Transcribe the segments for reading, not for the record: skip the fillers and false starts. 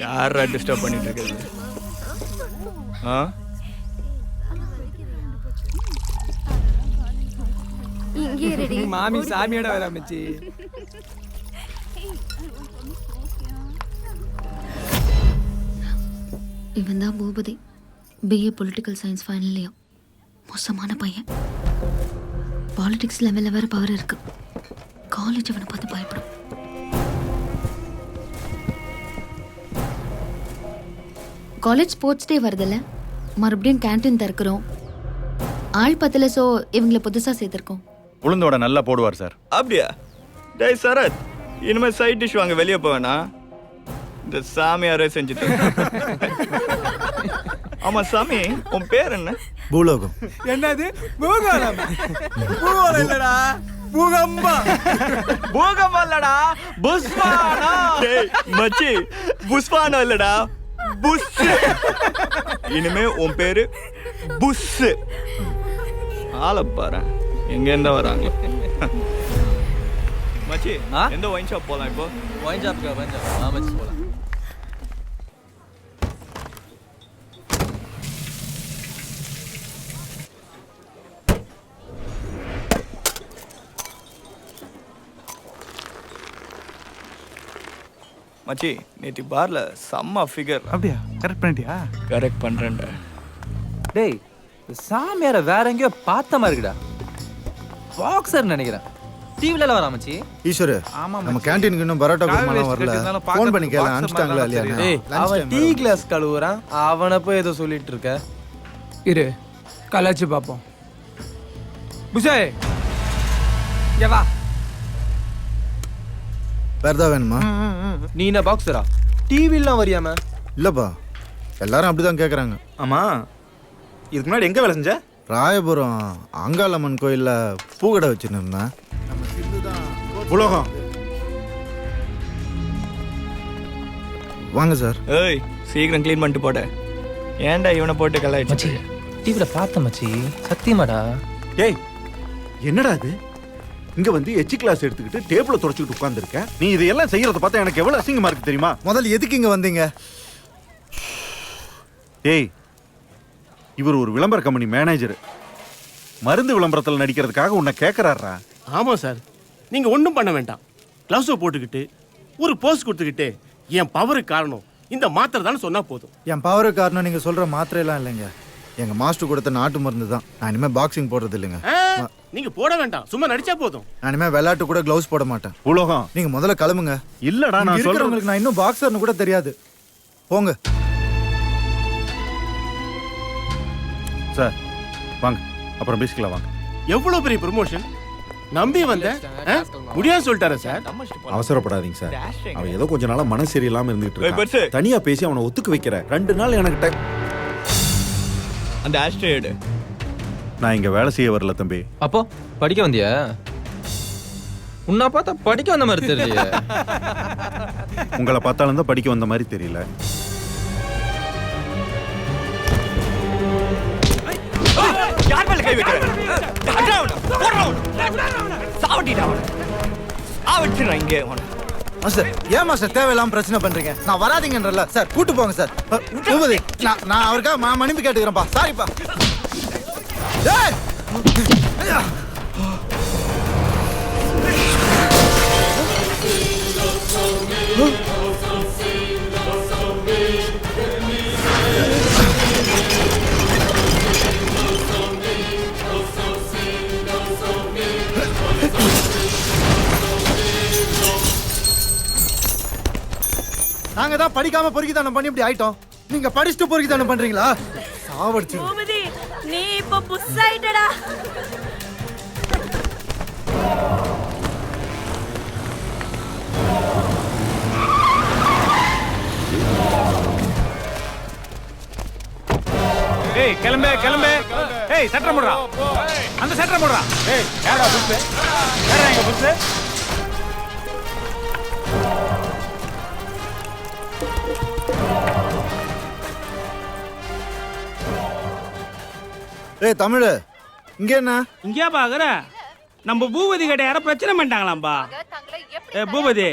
யாரா டிஸ்டர்ப் பண்ணிட்டு இருக்கிறது? மாமி சாமியோட வர மச்சி. இவன் தான் Bhoopathi, BA political science final year. மோசமான பையன். பாலிடிக்ஸ் லெவலில் வேற பவர் இருக்கு. காலேஜ் அவனை பார்த்து பயப்படும். காலேஜ் ஸ்போர்ட்ஸ் டே வருதுல்ல, மறுபடியும் கேன்டீன் திறக்கிறோம். ஆள் பத்தல, ஸோ இவங்களை புதுசாக சேர்த்துருக்கோம். உளுந்தோட நல்லா போடுவார் சார். அப்படியா? டேய் சரத், இனிமேல் சைட் டிஷ் வாங்க வெளியே போவேனா? இந்த சாமியாரே செஞ்சுட்டு. ஆமா சாமி, உன் பேர் என்ன? பூலோகம். என்னது பூகோளம்? பூகோளம் இல்லடா, பூகம்பா. பூகம்பம் இல்லடா, புஷ்பானா. டேய் மச்சி, புஷ்பானா இல்லடா, புஷ். இனிமே உன் பேரு புஷ். ஆளை பாரு எங்க இருந்தா வராங்க. மச்சி, எந்த ஒயின் ஷாப் போலாம் இப்போ? ஒயின் ஷாப் மச்சி போலாம். மச்சி, நேற்று பார்ல செம்ம ஃபிகர். அப்படியா? கரெக்ட் பண்ணிட்டியா? கரெக்ட் பண்றேன்டா. டேய், சாமியார வேற எங்கேயோ பார்த்த மாதிரி இருக்குடா. பாக்ஸர் நினைக்கிறேன். டிவில வரா மச்சி. ஈஸ்வர, நம்ம கேண்டீனுக்கு இன்னும் பரோட்டா குருமாலாம் வரல. ஃபோன் பண்ணி கேள, அனுப்பிட்டாங்களா இல்லையா? டேய், அவன் டீ கிளாஸ் கழுவுறான். அவனை போய் ஏதோ சொல்லிட்டு இருக்க. இரு, கலாச்சி பார்ப்போம். புஷே, இங்க வா. வேறதா வேணுமா? நீ என்ன பாக்ஸரா? டிவிலாம் வரியாம? இல்லப்பா, எல்லாரும் அப்படிதான் கேக்குறாங்க. ஆமா, இதுக்கு முன்னாடி எங்க வேலை செஞ்ச? ராயபுரம் அங்காளம்மன் கோயில்ல பூக்கடை வச்சுருந்தேன். உலோகம். வாங்க சார். ஏய், சீக்கிரம் க்ளீன் பண்ணிட்டு போட. ஏன்டா இவனை போட்டு கலாய்ச்சி? டிவில பார்த்த மச்சி, சத்தியமாடா. ஏய், என்னடா இது? இங்க வந்து எச்சி கிளாஸ் எடுத்துக்கிட்டு டேபிள தொடச்சிட்டு உட்கார்ந்திருக்க. நீ இதெல்லாம் செய்யறத பார்த்தா எனக்கு எவ்வளவு அசிங்கமா இருக்கு தெரியுமா? முதல்ல எதுக்கு இங்க வந்தீங்க? டேய், இவர் ஒரு விளம்பர கம்பெனி மேனேஜர். மருந்து விளம்பரத்தில் நடிக்கிறதுக்காக உன்னை கேட்கறாரா? ஆமா சார், நீங்க ஒன்றும் பண்ண வேண்டாம். கிளவுஸ் போட்டுக்கிட்டு ஒரு போஸ்ட் கொடுத்துக்கிட்டு என் பவருக்கு காரணம் இந்த மாத்திரை தானே சொன்னா போதும். என் பவருக்கு காரணம் நீங்க சொல்ற மாத்திரையெல்லாம் இல்லைங்க, எங்க மாஸ்டர் கொடுத்த நாட்டு மருந்து தான். நான் இனிமே பாக்ஸிங் போடுறது இல்லைங்க. நீங்க போட வேண்டாம், சும்மா நடிச்சா போதும். நான் இனிமே விளையாட்டு கூட கிளவுஸ் போட மாட்டேன். உலோகம், நீங்க முதல்ல கிளம்புங்க. இல்லடா, நான் சொல்றேன், நான் இன்னும் பாக்ஸர்னு கூட தெரியாது. போங்க சார். வாங்க, அப்புறம் பேசிக்கலாம் வாங்க. எவ்வளவு பெரிய ப்ரமோஷன் நம்பி வந்த, முடியாது சொல்லிட்டாரா சார்? அவசரப்படாதீங்க சார். அவன் ஏதோ கொஞ்ச நாளா மனசு சரியில்லாம இருந்துட்டு ஏய், பெருசு. இருக்கான். தனியா பேசி அவனை ஒத்துக்க வைக்கிறேன். 2 நாள் எனக்கு டைம். அந்த ஆஸ்ட்ரேடு. நான் இங்க வேலை செய்ய வரல தம்பி. அப்போ படிக்க வந்தியா? உன்னை பார்த்தா படிக்க வந்த மாதிரி தெரியல. உங்களை பார்த்தாலும் தான் படிக்க வந்த மாதிரி தெரியல. யார் மேல கை வைக்கிற? மாஸ்டர், ஏன் மாஸ்டர் தேவையில்லாம பிரச்சனை பண்றீங்க? நான் வராதீங்கன்றல சார், கூட்டு போங்க சார். பூபதி, நான் அவருக்காக மன்னிப்பு கேட்டுக்கிறேன்ப்பா. சாரிப்பா. ஏய், நாங்க தான் படிக்காம பொறுக்கிதானம் பண்ணி இப்படி ஆயிட்டோம். நீங்க படிச்சுட்டு பொறுக்கிதானம் பண்றீங்களா? சாவடிச்சு. பூபதி, நீ இப்ப புஷ் ஆயிட்டடா. ஏய், கிளம்பு கிளம்பு. ஏய், சட்டை போடுறா. அந்த சட்டை போடுறா. ஏய், யாரா புஷ்? யாரா எங்க புஷ்? ஏய் தமிழ், இங்க என்ன? இங்கேயா பாக்குற? நம்ம பூபதி கிட்ட யாரோ பிரச்சனை பண்ணிட்டாங்களாம்பா. ஏ பூபதி,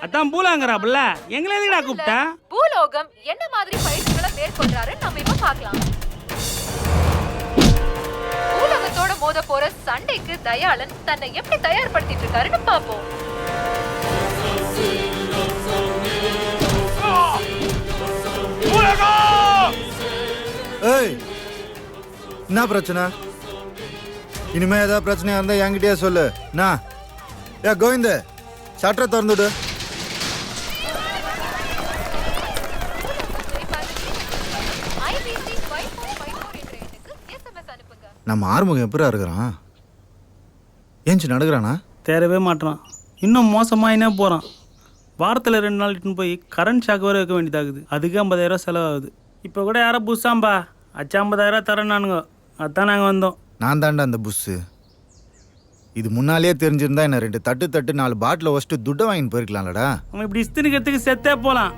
அதான் பூலாங்கிறாப்புல எங்களை எதுக்குடா கூப்பிட்டா? பூலோகம் என்ன மாதிரி பயிற்சிகளை மேற்கொள்றாரு நம்ம இப்ப பார்க்கலாம். பூலோகத்தோட மோத போற சண்டைக்கு தயாளன் தன்னை எப்படி தயார்படுத்திட்டு இருக்காருன்னு பாப்போம். ஏய் என்ன பிரச்சனை? இனிமே ஏதாவது பிரச்சனையா இருந்தா என்கிட்டயே சொல்லு. நான் கோவிந்த சட்டரை திறந்துடு. நம்ம ஆறுமுகம் எப்படா இருக்கிறான்? ஏஞ்சி நடக்கிறானா? தேரவே மாட்டான். இன்னும் மோசமாக என்ன போகிறான். வாரத்தில் 2 நாள் இட்டுன்னு போய் கரண்ட் ஷாக் வர வைக்க வேண்டியதாகுது. அதுக்கு 50,000 செலவாகுது. இப்போ கூட யாரோ புதுசாம்பா அச்சா 50,000 தரேன்னானுங்க. அதான் நாங்கள் வந்தோம். நான் தாண்டா அந்த புஸ்ஸு. இது முன்னாலேயே தெரிஞ்சிருந்தா என்ன 2 தட்டு 4 பாட்டில் வச்சுட்டு துட்டை வாங்கிட்டு போயிருக்கலாம்லடா. அவன் இப்படி இஸ்திரிக்கிறதுக்கு செத்தே போகலாம்.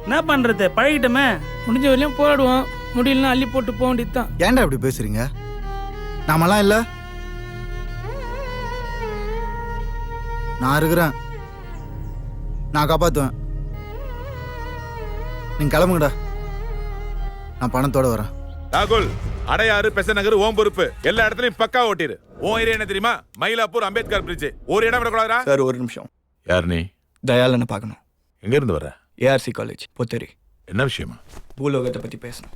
என்ன பண்ணுறது, பழகிட்டோமே. முடிஞ்ச வரையும் போராடுவோம், முடியலன்னா அள்ளி போட்டு போக வேண்டியது தான். ஏன்டா இப்படி பேசுறீங்க? நாமெல்லாம் இல்லை, நான் இருக்கிறேன், நான் காப்பாற்றுவேன். நீங்க கிளம்புங்கடா, நான் பணத்தோட வரேன். ராகுல், அடையாறு பெசநகர் ஓம் பொறுப்பு. எல்லா இடத்துலயும் பக்கா ஓட்டிரு. ஓ ஏரியா என்ன தெரியுமா? மயிலாப்பூர் அம்பேத்கர் பிரிட்ஜ். ஒரு இடம் விடக்கூடாதா? சார் ஒரு நிமிஷம். யார் நீ? தயாளனை பார்க்கணும். எங்க இருந்து வர? ARC college Potheri. என்ன விஷயமா? பூலோகத்தை பற்றி பேசணும்.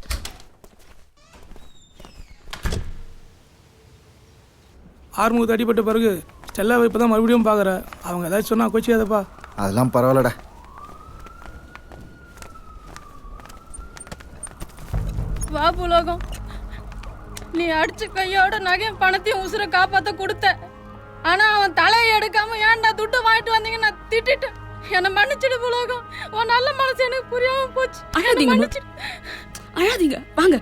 ஆறுமுகத்து அடிபட்ட பிறகு ஸ்டெல்லாவை இப்போ தான் மறுபடியும் பார்க்குற. அவங்க ஏதாச்சும் சொன்னா கோச்சிக்காதப்பா. அதெல்லாம் பரவாயில்லடா. வா பூலோகம், நீ அடிச்ச கையோட நகையும் பணத்தையும் உசுரை காப்பாத்த கொடுத்த. ஆனா அவன் தலையை எடுக்காம ஏன்டா துட்டு வாங்கிட்டு வந்தீங்க நான் திட்டிட்டேன். என்னை மன்னிச்சிடு பூலோகம். உன் நல்ல மனசு எனக்கு புரியாம போச்சு. அழாதீங்க, அழாதீங்க, வாங்க.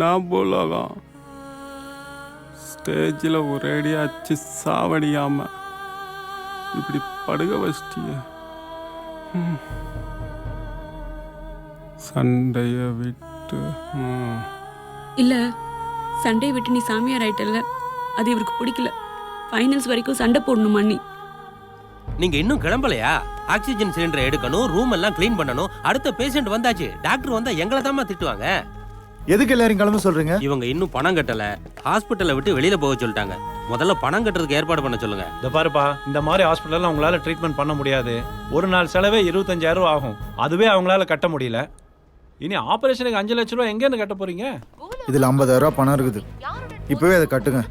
நான் பூலோகம் ஸ்டேஜில் ஒரேடியா அச்சு சாவடியாம இப்படி படுக வச்சிட்டிய. சண்டைய விட்டு இல்ல, சண்டையை விட்டு நீ சாமியார் ஆயிட்டல்ல, அது இவருக்கு பிடிக்கல. ஃபைனல்ஸ் வரைக்கும் சண்டை போடணுமா நீ? நீங்க இன்னும் கிளம்பலையா? ஆக்சிஜன் சிலிண்டரை எடுக்கணும், ரூம் எல்லாம் கிளீன் பண்ணணும். அடுத்த பேஷண்ட் வந்தாச்சு. டாக்டர் வந்தா எங்களை தான் திட்டுவாங்க. எதுக்கு எல்லாரும் கிளம்ப சொல்றீங்க? இவங்க இன்னும் பணம் கட்டல. ஹாஸ்பிட்டலை விட்டு வெளியில போக சொல்லிட்டாங்க. முதல்ல பணம் கட்டுறதுக்கு ஏற்பாடு பண்ண சொல்லுங்க. இந்த பாருப்பா, இந்த மாதிரி ஹாஸ்பிட்டல்ல உங்களால ட்ரீட்மெண்ட் பண்ண முடியாது. ஒரு நாள் செலவே 25,000 ஆகும். அதுவே அவங்களால கட்ட முடியல. இனி ஆபரேஷனுக்கு 5 லட்ச ரூபா எங்கேருந்து கட்ட போறீங்க? இதுல 50,000 பணம் இருக்குது. இப்பவே அதை கட்டுங்க.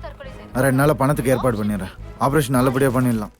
2 நாள் பணத்துக்கு ஏற்பாடு பண்ணிடுறேன். ஆபரேஷன் நல்லபடியா பண்ணிடலாம்.